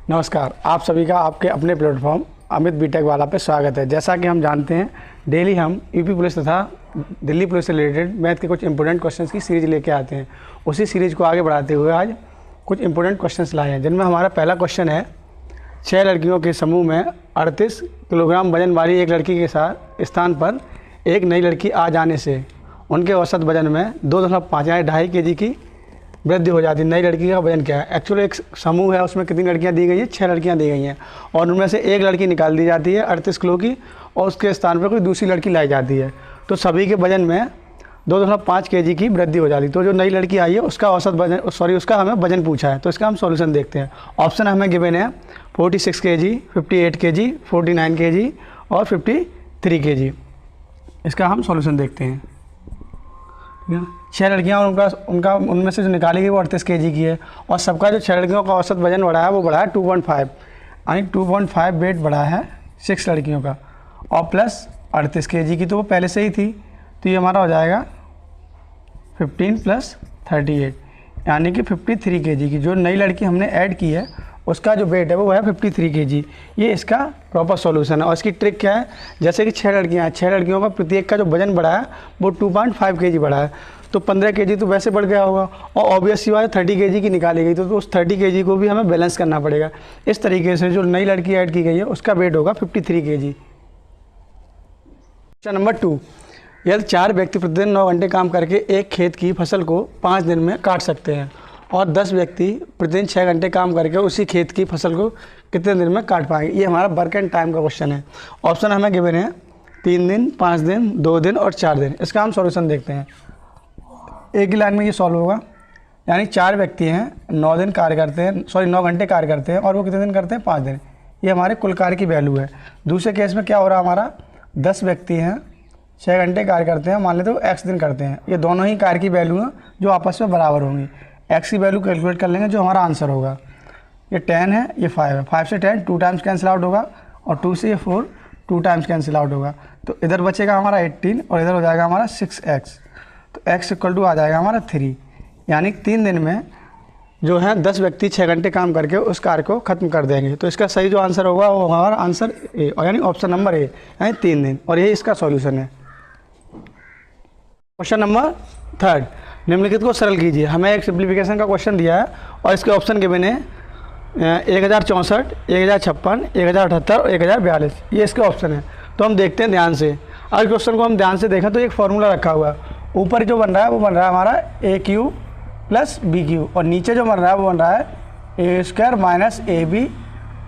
नमस्कार, आप सभी का आपके अपने प्लेटफॉर्म अमित बीटेक वाला पे स्वागत है। जैसा कि हम जानते हैं, डेली हम यूपी पुलिस तथा दिल्ली पुलिस से रिलेटेड मैथ के कुछ इंपॉर्टेंट क्वेश्चंस की सीरीज लेके आते हैं। उसी सीरीज को आगे बढ़ाते हुए आज कुछ इंपॉर्टेंट क्वेश्चंस लाए हैं, जिनमें हमारा पहला क्वेश्चन है, 6 लड़कियों के समूह में 38 किलोग्राम वजन वाली एक लड़की के साथ स्थान पर एक नई लड़की आ जाने से उनके औसत वजन में 2.5 यानी 2.5 kg की वृद्धि हो जाती है। नई लड़की का वजन क्या है? एक्चुअली एक समूह है, उसमें कितनी लड़कियां दी गई हैं? 6 लड़कियां दी गई हैं और उनमें से एक लड़की निकाल दी जाती है 38 किलो की और उसके स्थान पर कोई दूसरी लड़की लाई जाती है, तो सभी के वजन में 2.5 kg की वृद्धि हो जाती है। तो जो नई लड़की आई है उसका औसत वजन उसका हमें वजन पूछा है, तो इसका हम सॉल्यूशन देखते हैं। ऑप्शन हमें गिवन है 46 kg, 58 kg, 49 kg और 53 kg। इसका हम सॉल्यूशन देखते हैं। 6 लड़कियां और उनका उनमें से जो निकाली गई वो 38 kg की है और सबका जो 6 लड़कियों का औसत वजन बढ़ा है वो बढ़ा है 2.5, यानी 2.5 वेट बढ़ा है 6 लड़कियों का और प्लस 38 kg की तो वो पहले से ही थी, तो ये हमारा हो जाएगा 15 + 38 यानी कि 53 kg की। जो नई लड़की हमने ऐड की है उसका जो वेट है वो है 53 kg। ये इसका प्रॉपर सॉल्यूशन है और इसकी ट्रिक क्या है, जैसे कि 6 लड़कियां हैं, 6 लड़कियों का प्रत्येक का जो वजन बढ़ा है वो 2.5 kg बढ़ा है, तो 15 kg तो वैसे बढ़ गया होगा और ऑब्वियस सी बात है 30 kg की निकाली गई, तो उस 30 kg को भी हमें बैलेंस करना पड़ेगा। इस तरीके से जो नई लड़की ऐड की गई है उसका वेट होगा 53 kg। क्वेश्चन नंबर 2, यदि 4 व्यक्ति प्रतिदिन 9 घंटे काम करके एक खेत की फसल को 5 दिन में काट सकते हैं और 10 व्यक्ति प्रतिदिन 6 घंटे काम करके उसी खेत की फसल को कितने दिन में काट पाएंगे? ये हमारा वर्क एंड टाइम का क्वेश्चन है। ऑप्शन हमें गिवन है 3 दिन, 5 दिन, 2 दिन और 4 दिन। इसका हम सॉल्यूशन देखते हैं। एक ही लाइन में ये सॉल्व होगा, यानी 4 व्यक्ति हैं, 9 दिन कार्य करते हैं, 9 घंटे कार्य करते हैं और वो कितने दिन करते हैं? 5 दिन। ये हमारे कुल कार्य की वैल्यू है। दूसरे केस में क्या हो रहा है, हमारा 10 व्यक्ति हैं, 6 घंटे कार्य करते हैं, मान लेते हो x दिन करते हैं। ये दोनों ही कार्य की वैल्यू हैं जो आपस में बराबर होंगी। x की वैल्यू कैलकुलेट कर लेंगे, जो हमारा आंसर होगा ये 10 है, ये 5 है। 5 से 10 2 टाइम्स कैंसिल आउट होगा और 2 से ये 4 2 टाइम्स कैंसिल आउट होगा, तो इधर बचेगा हमारा 18 और इधर हो जाएगा हमारा 6x, तो x = आ जाएगा हमारा 3, यानी 3 दिन में जो है 10 व्यक्ति 6 घंटे काम करके उस कार्य को खत्म कर देंगे। तो इसका सही जो आंसर होगा वो हमारा आंसर ए, और यानी ऑप्शन नंबर ए, यानी 3 दिन, और यही इसका सॉल्यूशन है। क्वेश्चन नंबर 3, निम्नलिखित को सरल कीजिए। हमें एक सिंप्लीफिकेशन का क्वेश्चन दिया है और इसके ऑप्शन गिवन है 1064, 1056, 1078 और 1042। ये इसके ऑप्शन है, तो हम देखते हैं ध्यान से। अगर क्वेश्चन को हम ध्यान से देखें तो एक फार्मूला रखा हुआ है। ऊपर जो बन रहा है वो बन रहा है हमारा AQ + BQ और नीचे जो बन रहा है वो बन रहा है A² - AB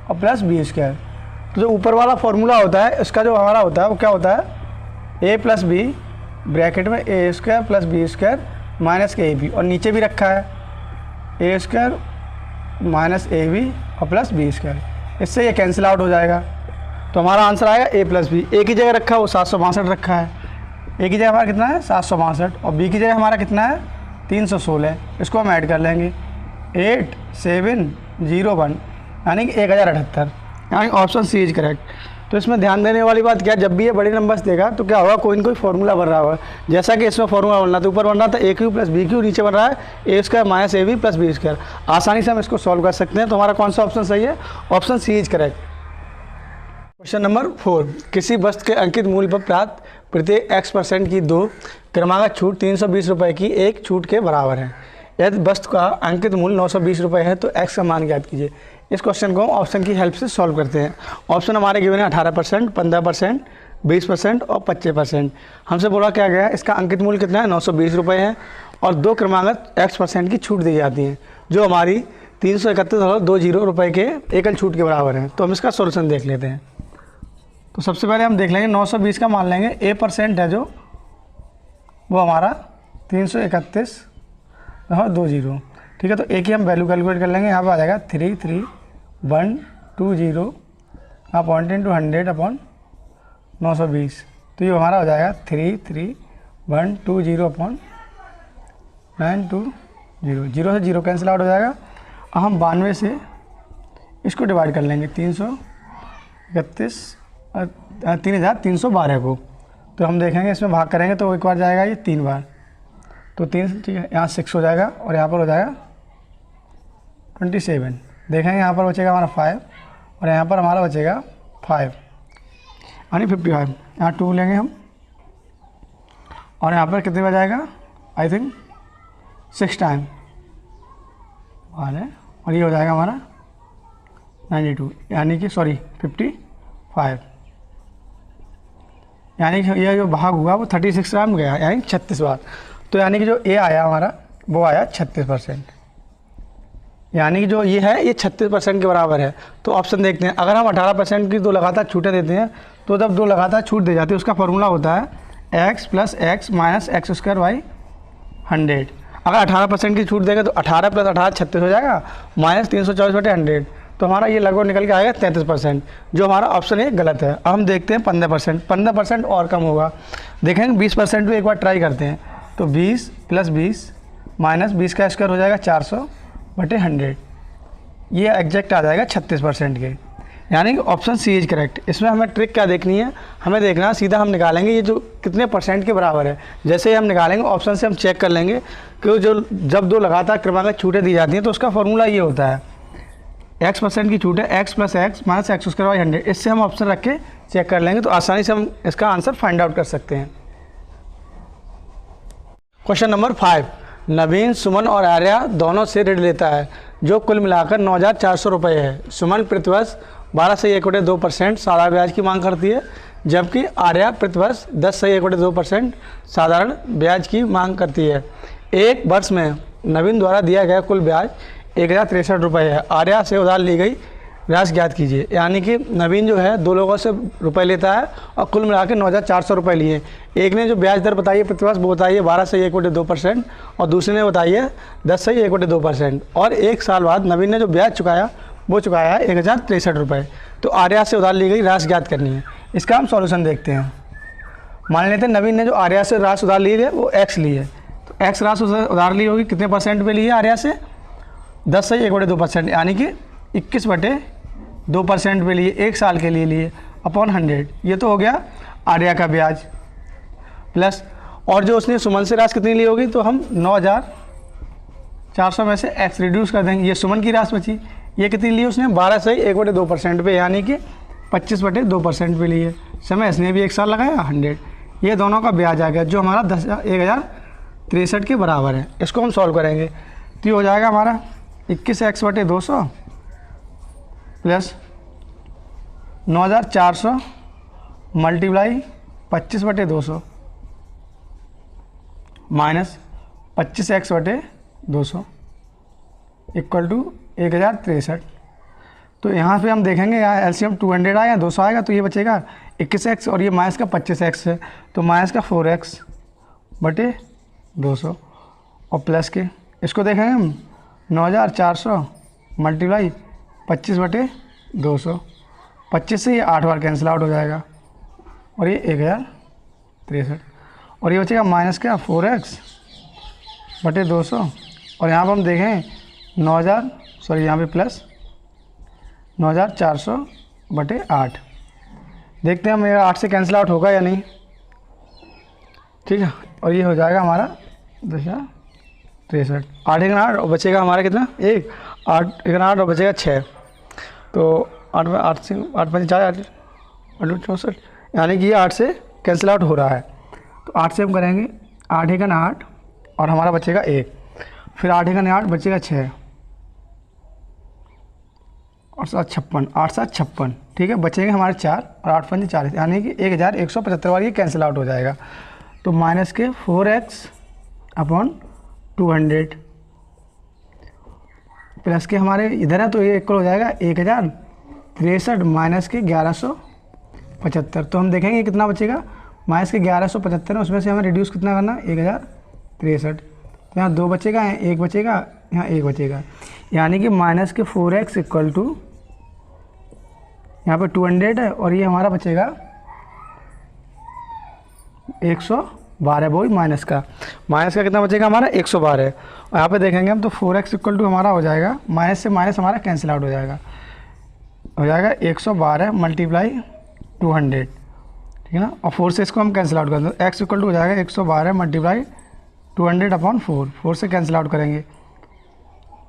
और प्लस B²। तो जो ऊपर वाला फार्मूला होता है इसका जो हमारा होता है वो क्या होता है, A + B ब्रैकेट में A² + B² - AB और नीचे भी रखा है A² - AB और प्लस B²। इससे ये कैंसिल आउट हो जाएगा, तो हमारा आंसर आएगा A + B। A की जगह रखा है वो 762 रखा है, A की जगह हमारा कितना है 762 और B की जगह हमारा कितना है 316। इसको हम ऐड कर लेंगे 8701 यानी कि 1078, यानी ऑप्शन सी इज करेक्ट। तो इसमें ध्यान देने वाली बात क्या है, जब भी ये बड़े नंबर्स देगा तो क्या होगा, कोई ना कोई फार्मूला बन रहा होगा। जैसा कि इसमें फार्मूला बन रहा था, ऊपर बन रहा था AQ + BQ, नीचे बन रहा है A² - AB + B²। आसानी से हम इसको सॉल्व कर सकते हैं। तो हमारा कौन सा ऑप्शन सही है? Option C is correct. Question number 4, किसी वस्तु के अंकित मूल्य पर प्राप्त प्रत्येक x% की 2 क्रमागत छूट 320 रुपये की एक छूट के बराबर है। यदि वस्तु का अंकित मूल्य 920 रुपये है तो x का मान ज्ञात कीजिए। इस क्वेश्चन को हम ऑप्शन की हेल्प से सॉल्व करते हैं। ऑप्शन हमारे गिवन है 18%, 15%, 20% और 25%। हमसे बोला क्या गया है, इसका अंकित मूल्य कितना है 920 रुपये है और 2 क्रमागत x% की छूट दी जाती है, जो हमारी 331.20 रुपये के एकल छूट के बराबर है। तो हम इसका सोल्यूशन देख लेते हैं। तो सबसे पहले हम देख लेंगे 920 का मान लेंगे, A% है जो वो हमारा 331.20, ठीक है। तो A की हम वैल्यू कैलकुलेट कर लेंगे, यहाँ पर आ जाएगा 33120 अपॉइंट इंटू 100/920, तो ये हमारा हो जाएगा 33120/920, 0 से 0 कैंसिल आउट हो जाएगा। अब हम 92 से इसको डिवाइड कर लेंगे 3312 को, तो हम देखेंगे इसमें भाग करेंगे तो एक बार जाएगा ये 3 बार, तो 3, ठीक है, यहाँ 6 हो जाएगा और यहाँ पर हो जाएगा 27, देखेंगे यहाँ पर बचेगा हमारा 5 और यहाँ पर हमारा बचेगा 5 यानी 55। यहाँ 2 लेंगे हम और यहाँ पर कितने बजाएगा, आई थिंक 6 टाइम और ये हो जाएगा हमारा 92 यानी कि 55 यानी कि यह जो भाग हुआ वो 36 टाइम गया यानी 36 बार। तो यानी कि जो ए आया हमारा वो आया 36%, यानी कि जो ये है ये 36% के बराबर है। तो ऑप्शन देखते हैं, अगर हम 18% की 2 लगातार छूटें देते हैं तो जब 2 लगातार छूट दे जाती है उसका फॉर्मूला होता है x + x - x² / 100। अगर 18% की छूट देंगे तो 18 + 18 36 हो जाएगा -324/100। तो हमारा ये लगभग निकल के आएगा 33%, जो हमारा ऑप्शन ये गलत है। अब हम देखते हैं 15%, 15% और कम होगा। देखेंगे 20% भी एक बार ट्राई करते हैं। तो 20 + 20 - 20 का स्क्वायर हो जाएगा 400/100, ये एग्जैक्ट आ जाएगा 36% के, यानी कि ऑप्शन सी इज करेक्ट। इसमें हमें ट्रिक क्या देखनी है, हमें देखना है सीधा हम निकालेंगे ये जो कितने परसेंट के बराबर है। जैसे ही हम निकालेंगे ऑप्शन से हम चेक कर लेंगे कि जो जब 2 लगातार क्रमांक छूटें दी जाती हैं तो उसका फॉर्मूला ये होता है x% की छूट है x + x - x² / 100। इससे हम ऑप्शन रख के चेक कर लेंगे तो आसानी से हम इसका आंसर फाइंड आउट कर सकते हैं। क्वेश्चन नंबर 5, नवीन, सुमन और आर्या दोनों से ऋण लेता है जो कुल मिलाकर 9,400 रुपये है। सुमन प्रतिवर्ष 12 से 1/2% साधारण ब्याज की मांग करती है, जबकि आर्या प्रतिवर्ष 10 से 1/2% साधारण ब्याज की मांग करती है। एक वर्ष में नवीन द्वारा दिया गया कुल ब्याज 1,063 रुपये है। आर्या से उधार ली गई राशि ज्ञात कीजिए। यानी कि नवीन जो है 2 लोगों से रुपए लेता है और कुल मिला के 9,400 रुपये लिए। एक ने जो ब्याज दर बताई है प्रतिवर्ष वो बताइए 12 से 1/2% और दूसरे ने बताई है 10 से 1/2%। और 1 साल बाद नवीन ने जो ब्याज चुकाया वो चुकाया है 1,063 रुपये। तो आर्या से उधार ली गई राशि ज्ञात करनी है। इसका हम सॉल्यूशन देखते हैं। मान लेते हैं नवीन ने जो आर्या से राशि उधार ली है वो x ली है, तो x राशि उधार ली होगी कितने % पे ली है आर्या से, 10 से 1/2%, यानी कि 21/2% पे लिए, 1 साल के लिए अपॉन 100। ये तो हो गया आर्या का ब्याज प्लस, और जो उसने सुमन से राशि कितनी ली होगी तो हम 9,400 में से x रिड्यूस कर देंगे। ये सुमन की राशि बची, ये कितनी ली उसने 12 से 1/2% पे, यानी कि 25/2% पे लिए। समय इसने भी 1 साल लगाया 100। ये दोनों का ब्याज आ गया जो हमारा 1,063 के बराबर है। इसको हम सॉल्व करेंगे तो ये हो जाएगा हमारा 21x/200 plus 9,400 multiply 25/200 minus 25x/200 equal to 1,063। तो यहाँ पे हम देखेंगे यहाँ एलसीएम 200 आया 200 आएगा, तो ये बचेगा 21x और ये माइनस का 25x है, तो माइनस का 4x/200 और प्लस के इसको देखेंगे हम 9,400 मल्टीप्लाई 25/200, 25 से ये 8 बार कैंसिल आउट हो जाएगा और ये 1,063 और ये बचेगा माइनस का 4x/200 और यहाँ पर हम देखें 9,000 यहाँ पे प्लस 9,400/8। देखते हैं मेरा 8 से कैंसिल आउट होगा या नहीं, ठीक है। और ये हो जाएगा हमारा 10,063, 8 1 8 और बचेगा हमारा कितना 1 8 1 8 और बचेगा 6। तो 8 में 8 से 8 5 4 8 64, यानी कि ये 8 से कैंसिल आउट हो रहा है। तो 8 से हम करेंगे 8 1 8 और हमारा बचेगा 1, फिर 8 1 8 बचेगा 6 और 7 56, 8 7 56, ठीक है। बचेंगे हमारे 4 और 8 5 40, यानी कि 1,175 बार ये कैंसिल आउट हो जाएगा। तो माइनस के 4x/200 प्लस के हमारे इधर है तो ये इक्वल हो जाएगा 1,063 माइनस के 1,175। तो हम देखेंगे कितना बचेगा, माइनस के 1,175 है, उसमें से हमें रिड्यूस कितना करना 1,063। तो यहाँ 2 बचेगा, यहाँ 1 बचेगा, यहाँ 1 बचेगा, यानी कि माइनस के 4x इक्वल टू यहाँ पे 200 है और ये हमारा बचेगा 112, वही माइनस का कितना बचेगा हमारा 112 है। और यहाँ पे देखेंगे हम तो 4x इक्वल टू हमारा हो जाएगा, माइनस से माइनस हमारा कैंसिल आउट हो जाएगा 112 मल्टीप्लाई 200, ठीक है ना। और 4 से इसको हम कैंसिल आउट कर दें, x इक्वल टू हो जाएगा 112 मल्टीप्लाई 200/4, 4 से कैंसिल आउट करेंगे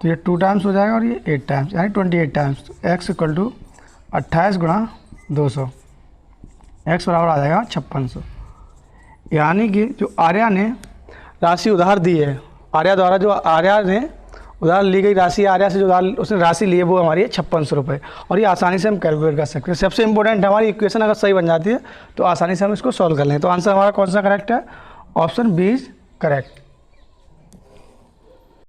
तो ये 2 टाइम्स हो जाएगा और ये 8 टाइम्स यानी 28 टाइम्स। तो x इक्वल टू 28 गुणा 200, x बराबर आ जाएगा 5600। यानी कि जो आर्या ने राशि उधार दी है, आर्या द्वारा जो आर्या ने उधार ली गई राशि, आर्या से जो उधार उसने राशि ली है वो हमारी है 5600 रुपये। और ये आसानी से हम कैलकुलेट कर सकते हैं। सबसे इंपॉर्टेंट हमारी इक्वेशन अगर सही बन जाती है तो आसानी से हम इसको सॉल्व कर लें। तो आंसर हमारा कौन सा करेक्ट है? Option B is correct.